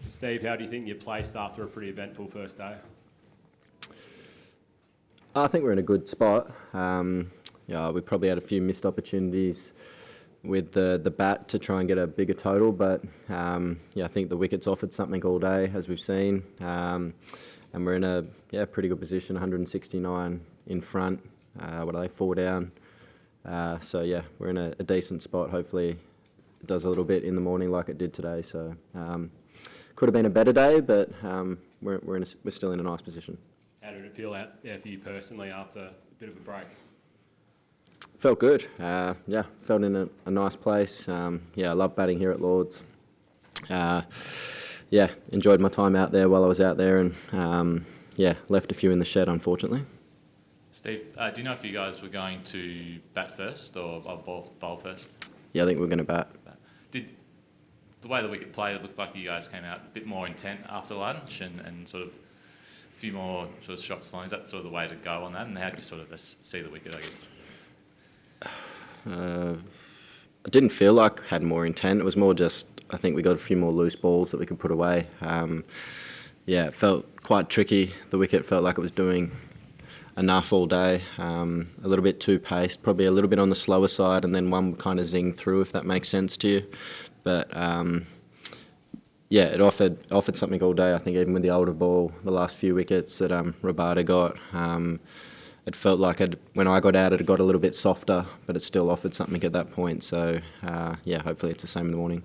Steve, how do you think you placed after a pretty eventful first day? I think we're in a good spot. We probably had a few missed opportunities with the bat to try and get a bigger total, but I think the wickets offered something all day, as we've seen, and we're in a pretty good position, 169 in front. What are they, 4 down? We're in a decent spot. Hopefully it does a little bit in the morning like it did today. So could have been a better day, but we're still in a nice position. How did it feel out there for you personally after a bit of a break? Felt good. Felt in a nice place. I love batting here at Lords. Enjoyed my time out there while I was out there, and left a few in the shed, unfortunately. Steve, do you know if you guys were going to bat first or bowl first? Yeah, I think we're going to bat. Did the way the wicket played, it looked like you guys came out a bit more intent after lunch and sort of a few more sort of shots flying? Is that sort of the way to go on that? And how did you sort of see the wicket, I guess? I didn't feel like I had more intent. It was more just, I think we got a few more loose balls that we could put away. It felt quite tricky. The wicket felt like it was doing enough all day, a little bit too paced, probably a little bit on the slower side, and then one kind of zing through, if that makes sense to you. But it offered something all day. I think even with the older ball, the last few wickets that Rabada got, it felt like when I got out, it got a little bit softer, but it still offered something at that point. So hopefully it's the same in the morning.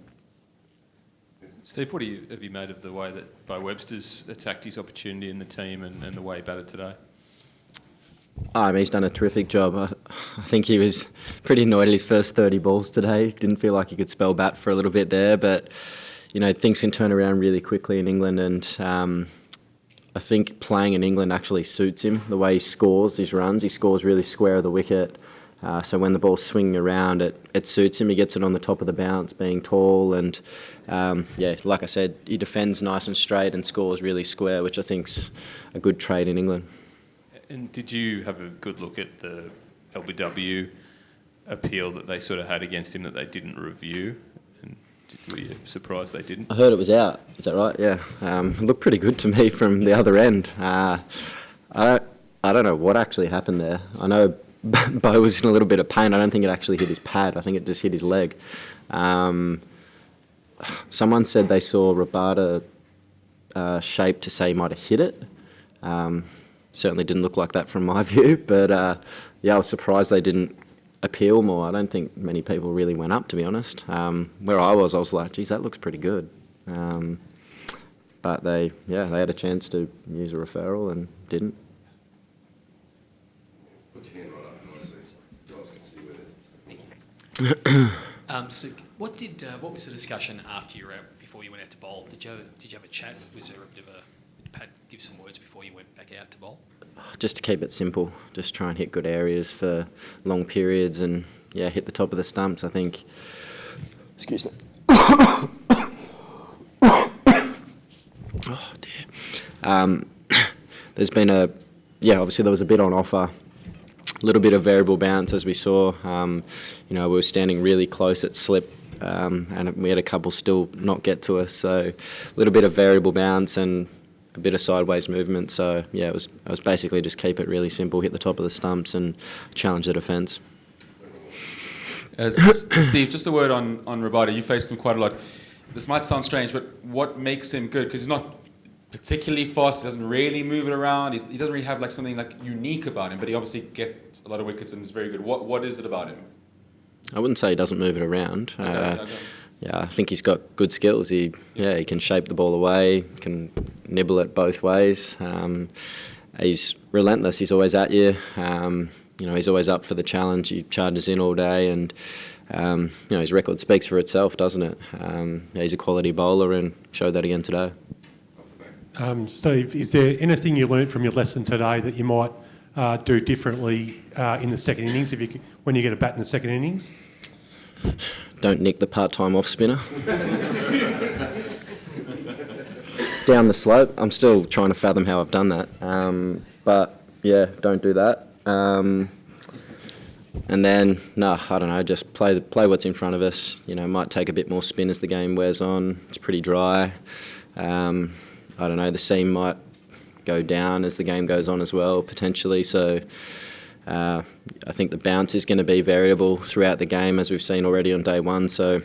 Steve, what have you made of the way that Bo Webster's attacked his opportunity in the team and the way he batted today? He's done a terrific job. I think he was pretty annoyed at his first 30 balls today. Didn't feel like he could spell bat for a little bit there, but things can turn around really quickly in England, and I think playing in England actually suits him. The way he scores his runs, he scores really square of the wicket. So when the ball's swinging around, it suits him. He gets it on the top of the bounce, being tall, and like I said, he defends nice and straight and scores really square, which I think's a good trait in England. And did you have a good look at the LBW appeal that they sort of had against him that they didn't review? And were you surprised they didn't? I heard it was out. Is that right? Yeah. It looked pretty good to me from the other end. I don't know what actually happened there. I know Bo was in a little bit of pain. I don't think it actually hit his pad. I think it just hit his leg. Someone said they saw Rabada shape to say he might have hit it. Certainly didn't look like that from my view, but I was surprised they didn't appeal more. I don't think many people really went up, to be honest. Where I was like, geez, that looks pretty good. But they had a chance to use a referral and didn't. Put your hand right up. Guys can see with it. So what was the discussion after you were out, before you went out to bowl? Did you have a chat? Was there a bit of give some words before you went back out to bowl? Just to keep it simple, just try and hit good areas for long periods, and hit the top of the stumps. I think. Excuse me. Oh dear. There's been obviously there was a bit on offer. A little bit of variable bounce, as we saw. We were standing really close at slip, and we had a couple still not get to us. So a little bit of variable bounce and a bit of sideways movement. So it was basically just keep it really simple, hit the top of the stumps, and challenge the defence. Steve, just a word on Rabada. You faced him quite a lot. This might sound strange, but what makes him good? Because he's not particularly fast. He doesn't really move it around. He doesn't really have something unique about him. But he obviously gets a lot of wickets and is very good. What is it about him? I wouldn't say he doesn't move it around. Okay. I think he's got good skills. He can shape the ball away, can nibble it both ways. He's relentless. He's always at you. He's always up for the challenge. He charges in all day, and his record speaks for itself, doesn't it? He's a quality bowler and showed that again today. Steve, is there anything you learnt from your lesson today that you might do differently in the second innings when you get a bat in the second innings? Don't nick the part-time off-spinner. Down the slope. I'm still trying to fathom how I've done that. But, don't do that. And then, no, I don't know, just play what's in front of us. You know, might take a bit more spin as the game wears on. It's pretty dry. I don't know, the seam might go down as the game goes on as well, potentially. So I think the bounce is going to be variable throughout the game, as we've seen already on day one. So,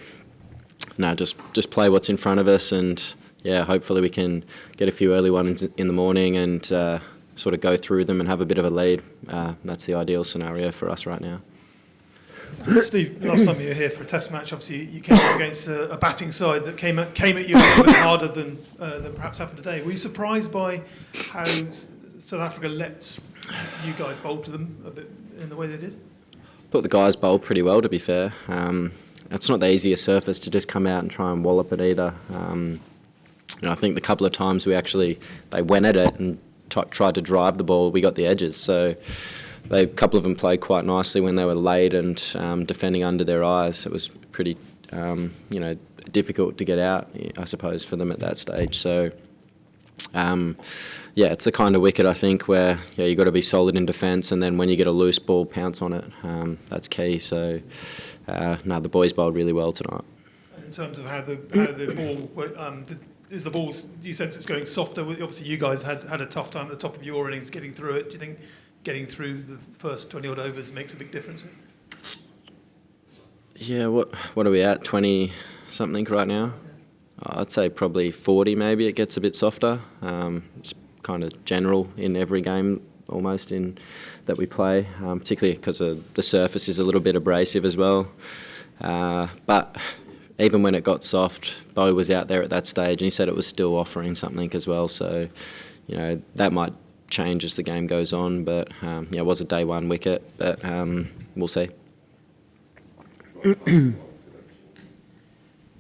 no, just play what's in front of us, and yeah, hopefully we can get a few early ones in the morning and sort of go through them and have a bit of a lead. That's the ideal scenario for us right now. Steve, last time you were here for a test match, obviously you came up against a batting side that came at you a little bit harder than perhaps happened today. Were you surprised by how South Africa let you guys bowl to them a bit in the way they did? I thought the guys bowled pretty well, to be fair. It's not the easiest surface to just come out and try and wallop it either. I think the couple of times they went at it and tried to drive the ball, we got the edges. So a couple of them played quite nicely when they were late and defending under their eyes. It was pretty, difficult to get out, I suppose, for them at that stage. So, it's the kind of wicket, I think, where you've got to be solid in defence, and then when you get a loose ball, pounce on it. That's key. So, the boys bowled really well tonight. In terms of how the ball, is the ball, do you sense it's going softer? Obviously, you guys had a tough time at the top of your innings getting through it. Do you think getting through the first 20-odd overs makes a big difference? Yeah, what are we at, 20-something right now? I'd say probably 40 maybe, it gets a bit softer. It's kind of general in every game almost that we play, particularly because the surface is a little bit abrasive as well. But even when it got soft, Bo was out there at that stage and he said it was still offering something as well. So, that might change as the game goes on. But, it was a day one wicket, but we'll see.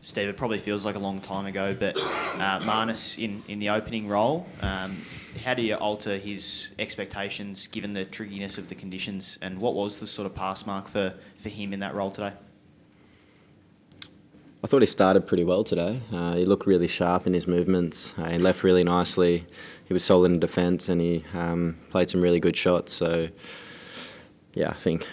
Steve, it probably feels like a long time ago, but Marnus in the opening role, how do you alter his expectations given the trickiness of the conditions, and what was the sort of pass mark for him in that role today? I thought he started pretty well today. He looked really sharp in his movements. He left really nicely. He was solid in defence, and he played some really good shots. So, I think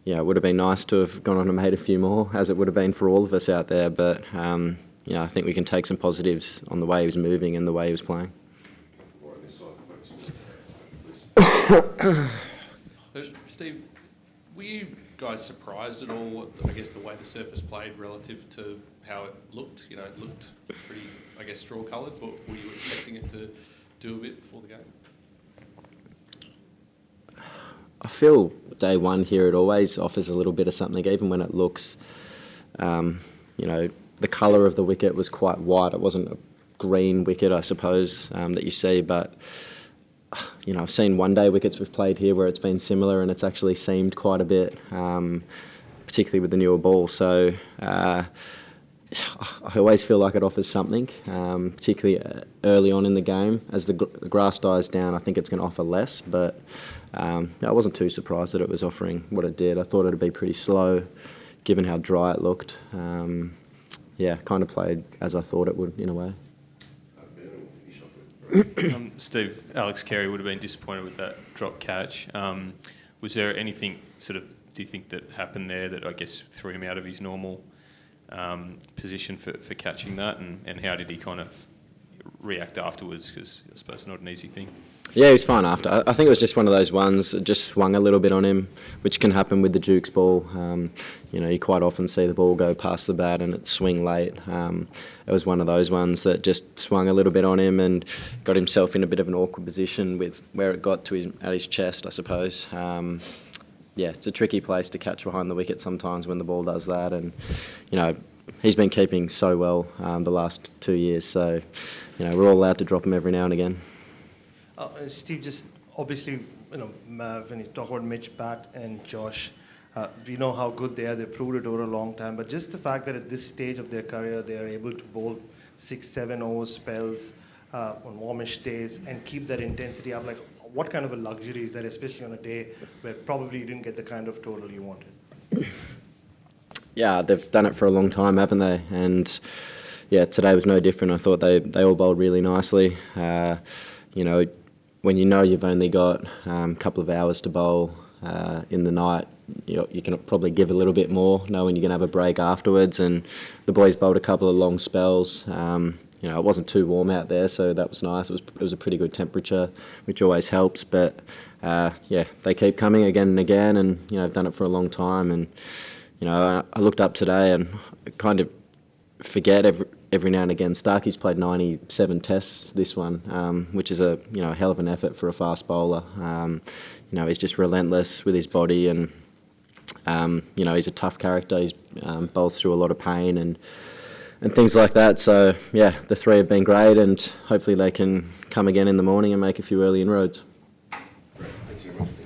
it would have been nice to have gone on and made a few more, as it would have been for all of us out there. But I think we can take some positives on the way he was moving and the way he was playing. Steve, were you guys surprised at all at, the way the surface played relative to how it looked? It looked pretty, straw-coloured, but were you expecting it to do a bit before the game? I feel day one here, it always offers a little bit of something, even when it looks, the colour of the wicket was quite white. It wasn't a green wicket, I suppose, that you see, but I've seen one-day wickets we've played here where it's been similar and it's actually seamed quite a bit, particularly with the newer ball. So I always feel like it offers something, particularly early on in the game. As the grass dies down, I think it's going to offer less, but I wasn't too surprised that it was offering what it did. I thought it would be pretty slow, given how dry it looked. Kind of played as I thought it would, in a way. Steve, Alex Carey would have been disappointed with that drop catch. Was there anything do you think that happened there that threw him out of his normal position for catching that, and how did he kind of react afterwards? Because I suppose it's not an easy thing. Yeah, he was fine after. I think it was just one of those ones that just swung a little bit on him, which can happen with the Dukes ball. You quite often see the ball go past the bat and it swing late. It was one of those ones that just swung a little bit on him and got himself in a bit of an awkward position with where it got to at his chest, I suppose. It's a tricky place to catch behind the wicket sometimes when the ball does that. And, he's been keeping so well the last 2 years. So, we're all allowed to drop him every now and again. Steve, just obviously, when you talk about Mitch, Pat, and Josh, we know how good they are. They've proved it over a long time. But just the fact that at this stage of their career, they are able to bowl 6-7 over spells on warmish days and keep that intensity up, what kind of a luxury is that, especially on a day where probably you didn't get the kind of total you wanted? Yeah, they've done it for a long time, haven't they? And today was no different. I thought they all bowled really nicely. When you've only got a couple of hours to bowl in the night, you can probably give a little bit more, knowing you're going to have a break afterwards. And the boys bowled a couple of long spells. It wasn't too warm out there, so that was nice. It was a pretty good temperature, which always helps. But they keep coming again and again, and I've done it for a long time. And I looked up today and I kind of forget every now and again. Starkey's played 97 tests this one, which is a hell of an effort for a fast bowler. He's just relentless with his body, and he's a tough character. He bowls through a lot of pain and things like that. So the three have been great, and hopefully they can come again in the morning and make a few early inroads.